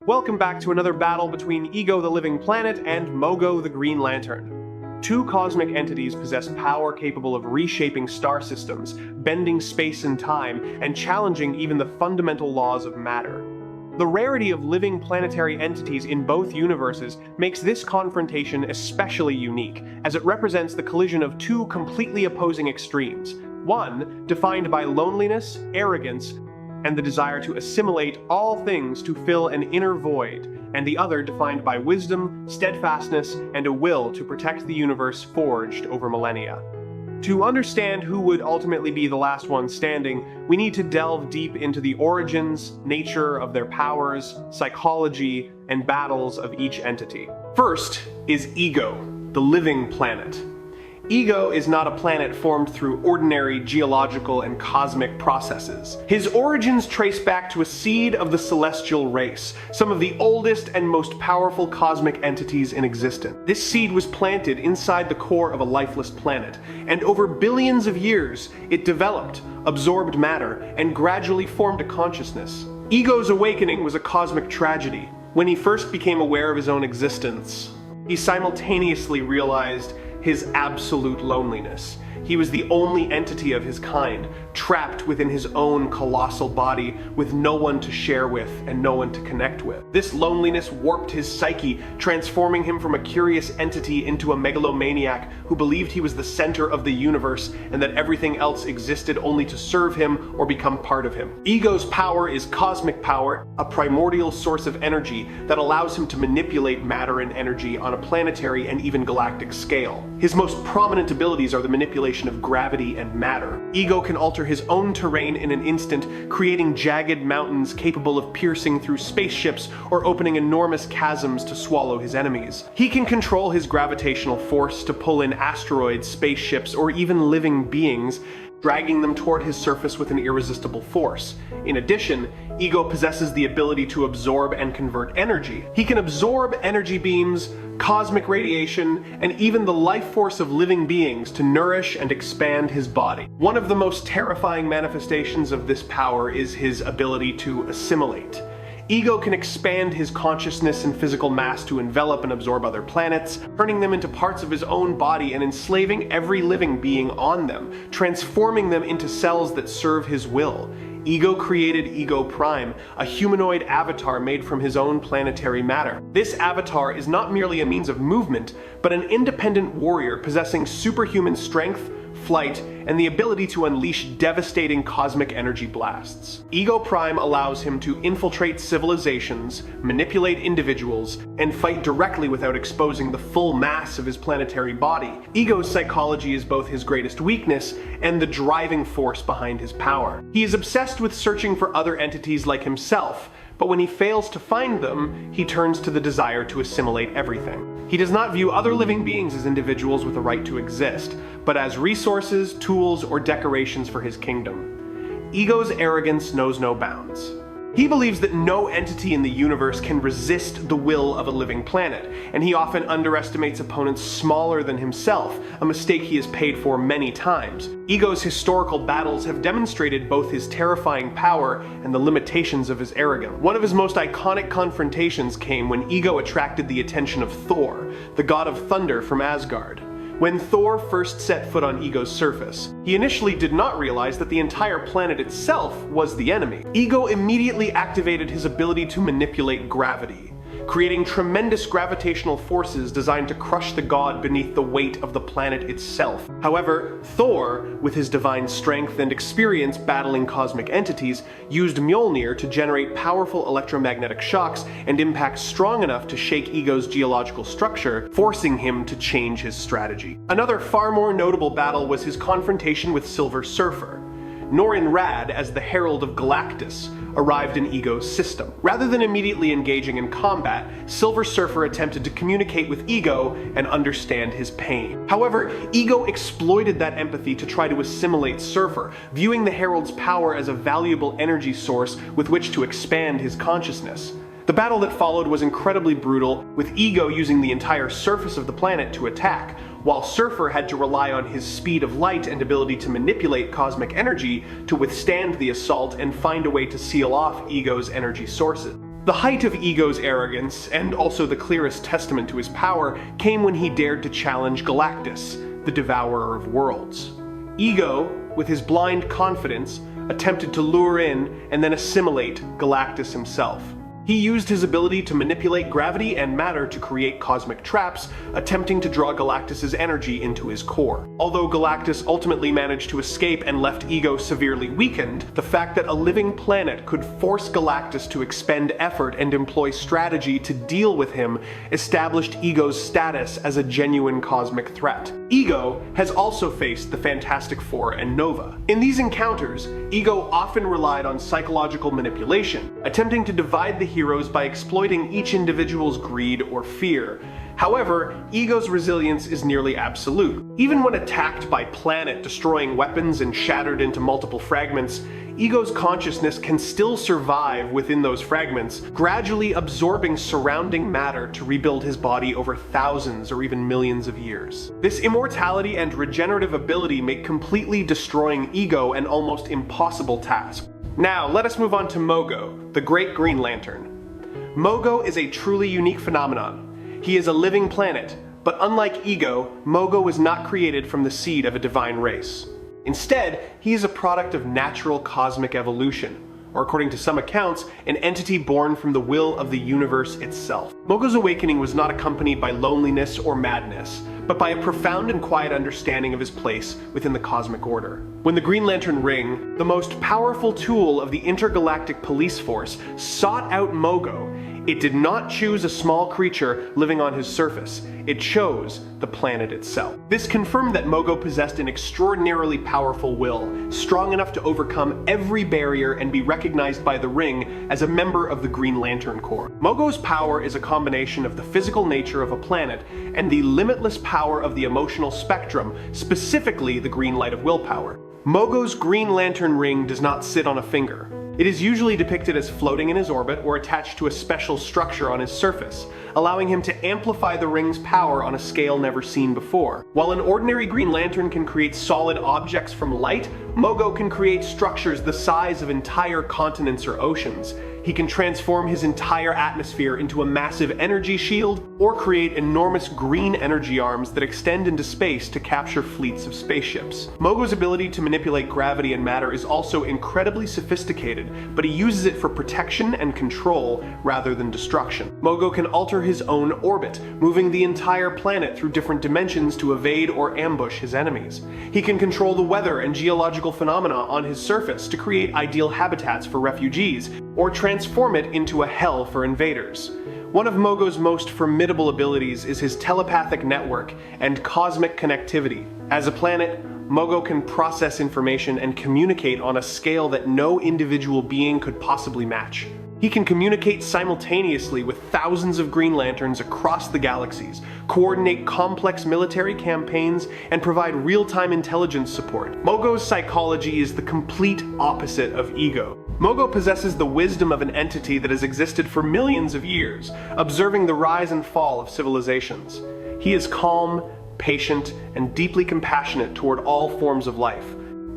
Welcome back to another battle between Ego the Living Planet and Mogo the Green Lantern. Two cosmic entities possess power capable of reshaping star systems, bending space and time, and challenging even the fundamental laws of matter. The rarity of living planetary entities in both universes makes this confrontation especially unique, as it represents the collision of two completely opposing extremes. One, defined by loneliness, arrogance, and the desire to assimilate all things to fill an inner void, and the other defined by wisdom, steadfastness, and a will to protect the universe forged over millennia. To understand who would ultimately be the last one standing, we need to delve deep into the origins, nature of their powers, psychology, and battles of each entity. First is Ego, the living planet. Ego is not a planet formed through ordinary geological and cosmic processes. His origins trace back to a seed of the celestial race, some of the oldest and most powerful cosmic entities in existence. This seed was planted inside the core of a lifeless planet, and over billions of years, it developed, absorbed matter, and gradually formed a consciousness. Ego's awakening was a cosmic tragedy. When he first became aware of his own existence, he simultaneously realized his absolute loneliness. He was the only entity of his kind, trapped within his own colossal body, with no one to share with and no one to connect with. This loneliness warped his psyche, transforming him from a curious entity into a megalomaniac who believed he was the center of the universe and that everything else existed only to serve him or become part of him. Ego's power is cosmic power, a primordial source of energy that allows him to manipulate matter and energy on a planetary and even galactic scale. His most prominent abilities are the manipulation of gravity and matter. Ego can alter his own terrain in an instant, creating jagged mountains capable of piercing through spaceships or opening enormous chasms to swallow his enemies. He can control his gravitational force to pull in asteroids, spaceships, or even living beings, dragging them toward his surface with an irresistible force. In addition, Ego possesses the ability to absorb and convert energy. He can absorb energy beams, cosmic radiation, and even the life force of living beings to nourish and expand his body. One of the most terrifying manifestations of this power is his ability to assimilate. Ego can expand his consciousness and physical mass to envelop and absorb other planets, turning them into parts of his own body and enslaving every living being on them, transforming them into cells that serve his will. Ego created Ego Prime, a humanoid avatar made from his own planetary matter. This avatar is not merely a means of movement, but an independent warrior possessing superhuman strength, flight, and the ability to unleash devastating cosmic energy blasts. Ego Prime allows him to infiltrate civilizations, manipulate individuals, and fight directly without exposing the full mass of his planetary body. Ego's psychology is both his greatest weakness and the driving force behind his power. He is obsessed with searching for other entities like himself, but when he fails to find them, he turns to the desire to assimilate everything. He does not view other living beings as individuals with a right to exist, but as resources, tools, or decorations for his kingdom. Ego's arrogance knows no bounds. He believes that no entity in the universe can resist the will of a living planet, and he often underestimates opponents smaller than himself, a mistake he has paid for many times. Ego's historical battles have demonstrated both his terrifying power and the limitations of his arrogance. One of his most iconic confrontations came when Ego attracted the attention of Thor, the god of thunder from Asgard. When Thor first set foot on Ego's surface, he initially did not realize that the entire planet itself was the enemy. Ego immediately activated his ability to manipulate gravity, creating tremendous gravitational forces designed to crush the god beneath the weight of the planet itself. However, Thor, with his divine strength and experience battling cosmic entities, used Mjolnir to generate powerful electromagnetic shocks and impacts strong enough to shake Ego's geological structure, forcing him to change his strategy. Another far more notable battle was his confrontation with Silver Surfer. Norrin Radd, as the Herald of Galactus, arrived in Ego's system. Rather than immediately engaging in combat, Silver Surfer attempted to communicate with Ego and understand his pain. However, Ego exploited that empathy to try to assimilate Surfer, viewing the Herald's power as a valuable energy source with which to expand his consciousness. The battle that followed was incredibly brutal, with Ego using the entire surface of the planet to attack, while Surfer had to rely on his speed of light and ability to manipulate cosmic energy to withstand the assault and find a way to seal off Ego's energy sources. The height of Ego's arrogance, and also the clearest testament to his power, came when he dared to challenge Galactus, the devourer of worlds. Ego, with his blind confidence, attempted to lure in and then assimilate Galactus himself. He used his ability to manipulate gravity and matter to create cosmic traps, attempting to draw Galactus's energy into his core. Although Galactus ultimately managed to escape and left Ego severely weakened, the fact that a living planet could force Galactus to expend effort and employ strategy to deal with him established Ego's status as a genuine cosmic threat. Ego has also faced the Fantastic Four and Nova. In these encounters, Ego often relied on psychological manipulation, attempting to divide the heroes by exploiting each individual's greed or fear. However, Ego's resilience is nearly absolute. Even when attacked by planet-destroying weapons and shattered into multiple fragments, Ego's consciousness can still survive within those fragments, gradually absorbing surrounding matter to rebuild his body over thousands or even millions of years. This immortality and regenerative ability make completely destroying Ego an almost impossible task. Now, let us move on to Mogo, the Great Green Lantern. Mogo is a truly unique phenomenon. He is a living planet, but unlike Ego, Mogo was not created from the seed of a divine race. Instead, he is a product of natural cosmic evolution, or according to some accounts, an entity born from the will of the universe itself. Mogo's awakening was not accompanied by loneliness or madness, but by a profound and quiet understanding of his place within the cosmic order. When the Green Lantern Ring, the most powerful tool of the intergalactic police force, sought out Mogo, it did not choose a small creature living on his surface. It chose the planet itself. This confirmed that Mogo possessed an extraordinarily powerful will, strong enough to overcome every barrier and be recognized by the Ring as a member of the Green Lantern Corps. Mogo's power is a combination of the physical nature of a planet and the limitless power of the emotional spectrum, specifically the green light of willpower. Mogo's Green Lantern Ring does not sit on a finger. It is usually depicted as floating in his orbit or attached to a special structure on his surface, allowing him to amplify the ring's power on a scale never seen before. While an ordinary Green Lantern can create solid objects from light, Mogo can create structures the size of entire continents or oceans. He can transform his entire atmosphere into a massive energy shield, or create enormous green energy arms that extend into space to capture fleets of spaceships. Mogo's ability to manipulate gravity and matter is also incredibly sophisticated, but he uses it for protection and control rather than destruction. Mogo can alter his own orbit, moving the entire planet through different dimensions to evade or ambush his enemies. He can control the weather and geological phenomena on his surface to create ideal habitats for refugees, or transform it into a hell for invaders. One of Mogo's most formidable abilities is his telepathic network and cosmic connectivity. As a planet, Mogo can process information and communicate on a scale that no individual being could possibly match. He can communicate simultaneously with thousands of Green Lanterns across the galaxies, coordinate complex military campaigns, and provide real-time intelligence support. Mogo's psychology is the complete opposite of Ego. Mogo possesses the wisdom of an entity that has existed for millions of years, observing the rise and fall of civilizations. He is calm, patient, and deeply compassionate toward all forms of life.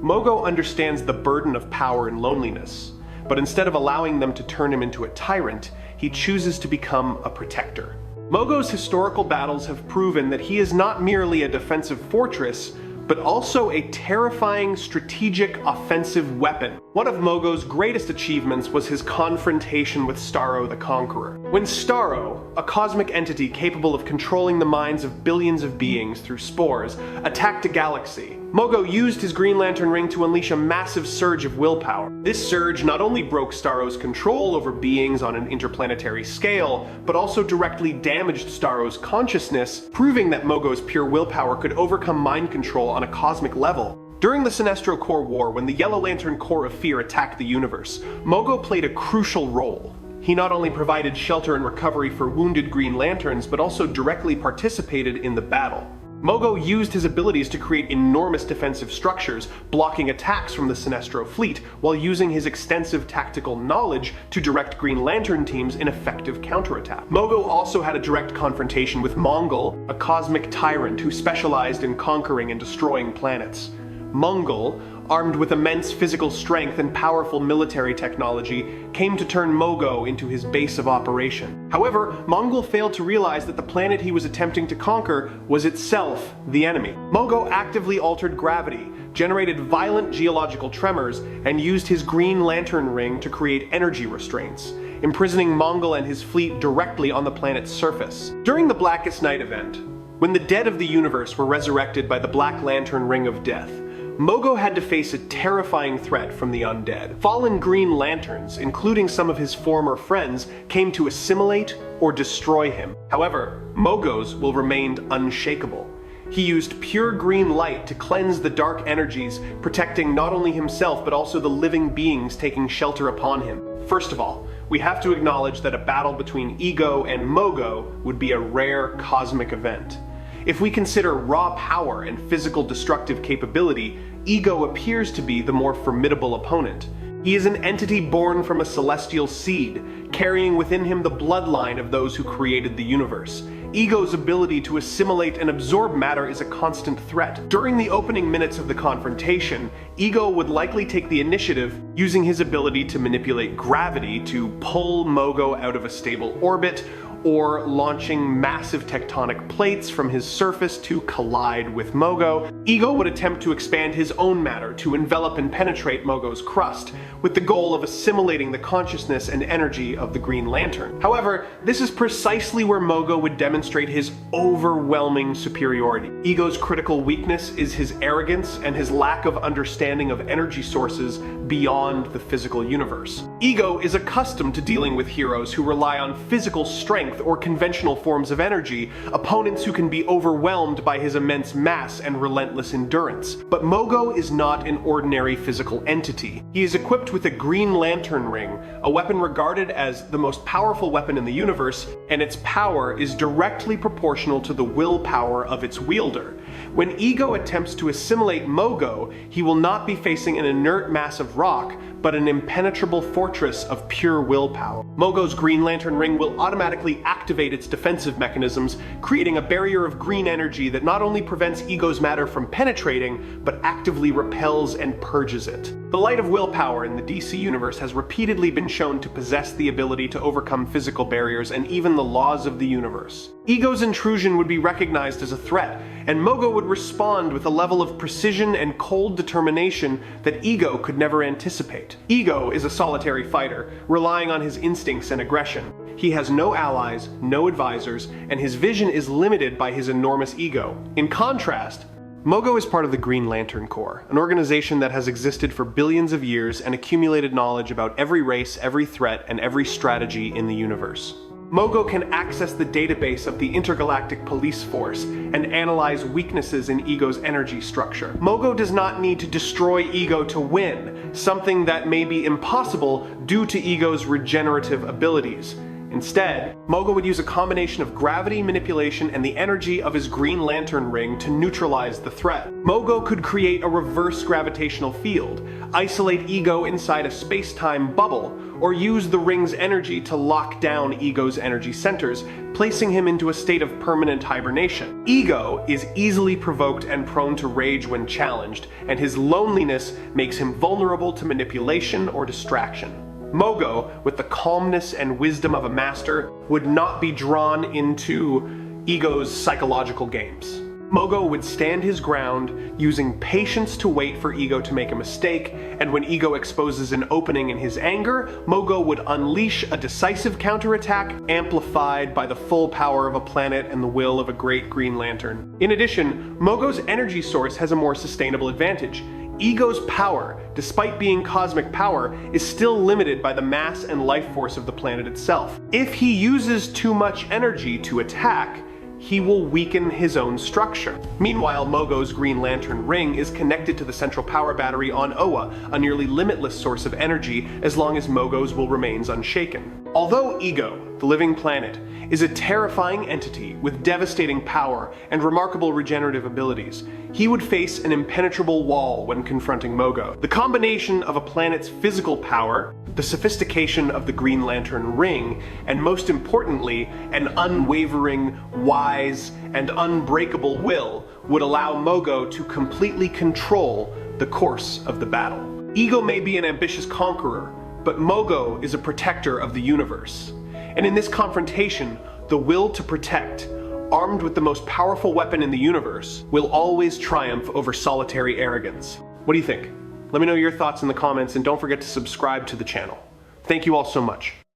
Mogo understands the burden of power and loneliness, but instead of allowing them to turn him into a tyrant, he chooses to become a protector. Mogo's historical battles have proven that he is not merely a defensive fortress, but also a terrifying strategic offensive weapon. One of Mogo's greatest achievements was his confrontation with Starro the Conqueror. When Starro, a cosmic entity capable of controlling the minds of billions of beings through spores, attacked a galaxy, Mogo used his Green Lantern Ring to unleash a massive surge of willpower. This surge not only broke Starro's control over beings on an interplanetary scale, but also directly damaged Starro's consciousness, proving that Mogo's pure willpower could overcome mind control on a cosmic level. During the Sinestro Corps War, when the Yellow Lantern Corps of Fear attacked the universe, Mogo played a crucial role. He not only provided shelter and recovery for wounded Green Lanterns, but also directly participated in the battle. Mogo used his abilities to create enormous defensive structures, blocking attacks from the Sinestro fleet, while using his extensive tactical knowledge to direct Green Lantern teams in effective counterattack. Mogo also had a direct confrontation with Mongol, a cosmic tyrant who specialized in conquering and destroying planets. Mongol, armed with immense physical strength and powerful military technology, came to turn Mogo into his base of operation. However, Mongol failed to realize that the planet he was attempting to conquer was itself the enemy. Mogo actively altered gravity, generated violent geological tremors, and used his Green Lantern ring to create energy restraints, imprisoning Mongol and his fleet directly on the planet's surface. During the Blackest Night event, when the dead of the universe were resurrected by the Black Lantern Ring of Death, Mogo had to face a terrifying threat from the undead. Fallen Green Lanterns, including some of his former friends, came to assimilate or destroy him. However, Mogo's will remain unshakable. He used pure green light to cleanse the dark energies, protecting not only himself but also the living beings taking shelter upon him. First of all, we have to acknowledge that a battle between Ego and Mogo would be a rare cosmic event. If we consider raw power and physical destructive capability, Ego appears to be the more formidable opponent. He is an entity born from a celestial seed, carrying within him the bloodline of those who created the universe. Ego's ability to assimilate and absorb matter is a constant threat. During the opening minutes of the confrontation, Ego would likely take the initiative, using his ability to manipulate gravity to pull Mogo out of a stable orbit, or launching massive tectonic plates from his surface to collide with Mogo. Ego would attempt to expand his own matter to envelop and penetrate Mogo's crust, with the goal of assimilating the consciousness and energy of the Green Lantern. However, this is precisely where Mogo would demonstrate his overwhelming superiority. Ego's critical weakness is his arrogance and his lack of understanding of energy sources beyond the physical universe. Ego is accustomed to dealing with heroes who rely on physical strength or conventional forms of energy, opponents who can be overwhelmed by his immense mass and relentless endurance. But Mogo is not an ordinary physical entity. He is equipped with a Green Lantern ring, a weapon regarded as the most powerful weapon in the universe, and its power is directly proportional to the willpower of its wielder. When Ego attempts to assimilate Mogo, he will not be facing an inert mass of rock, but an impenetrable fortress of pure willpower. Mogo's Green Lantern ring will automatically activate its defensive mechanisms, creating a barrier of green energy that not only prevents Ego's matter from penetrating, but actively repels and purges it. The light of willpower in the DC universe has repeatedly been shown to possess the ability to overcome physical barriers and even the laws of the universe. Ego's intrusion would be recognized as a threat, and Mogo would respond with a level of precision and cold determination that Ego could never anticipate. Ego is a solitary fighter, relying on his instincts and aggression. He has no allies, no advisors, and his vision is limited by his enormous ego. In contrast, Mogo is part of the Green Lantern Corps, an organization that has existed for billions of years and accumulated knowledge about every race, every threat, and every strategy in the universe. Mogo can access the database of the Intergalactic Police Force and analyze weaknesses in Ego's energy structure. Mogo does not need to destroy Ego to win, something that may be impossible due to Ego's regenerative abilities. Instead, Mogo would use a combination of gravity manipulation and the energy of his Green Lantern ring to neutralize the threat. Mogo could create a reverse gravitational field, isolate Ego inside a space-time bubble, or use the ring's energy to lock down Ego's energy centers, placing him into a state of permanent hibernation. Ego is easily provoked and prone to rage when challenged, and his loneliness makes him vulnerable to manipulation or distraction. Mogo, with the calmness and wisdom of a master, would not be drawn into Ego's psychological games. Mogo would stand his ground, using patience to wait for Ego to make a mistake, and when Ego exposes an opening in his anger, Mogo would unleash a decisive counterattack, amplified by the full power of a planet and the will of a great Green Lantern. In addition, Mogo's energy source has a more sustainable advantage. Ego's power, despite being cosmic power, is still limited by the mass and life force of the planet itself. If he uses too much energy to attack, he will weaken his own structure. Meanwhile, Mogo's Green Lantern ring is connected to the central power battery on Oa, a nearly limitless source of energy as long as Mogo's will remains unshaken. Although Ego, the living planet, is a terrifying entity with devastating power and remarkable regenerative abilities, he would face an impenetrable wall when confronting Mogo. The combination of a planet's physical power, the sophistication of the Green Lantern ring, and most importantly, an unwavering, wise, and unbreakable will would allow Mogo to completely control the course of the battle. Ego may be an ambitious conqueror, but Mogo is a protector of the universe. And in this confrontation, the will to protect, armed with the most powerful weapon in the universe, will always triumph over solitary arrogance. What do you think? Let me know your thoughts in the comments, and don't forget to subscribe to the channel. Thank you all so much.